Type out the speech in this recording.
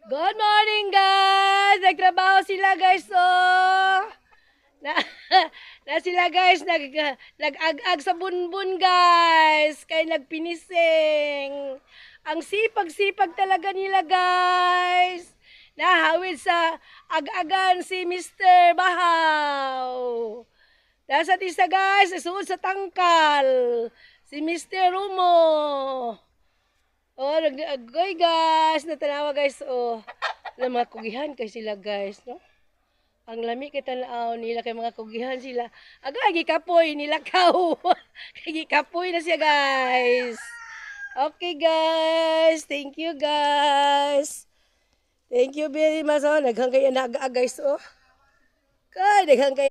Good morning, guys! Nagtrabaho sila, guys, oh! Na, na sila, guys, nag-ag-ag sa bunbun, guys! Kaya nagpinising. Ang sipag-sipag talaga nila, guys! Nahawid sa ag-agan si Mr. Bahaw. Nasa tisa, guys, isuod sa tangkal. Si Mr. Rumo. Oh, nag-agoy guys, natanawa guys, oh. Na mga kugihan kay sila guys, no? Ang lami kay tanaw nila kay mga kugihan sila. Aga gikapoy nila kaw. Kay gikapoy na siya guys. Okay guys, thank you guys. Thank you very much. Oh, naghang kay na guys, oh. Kay naghang kay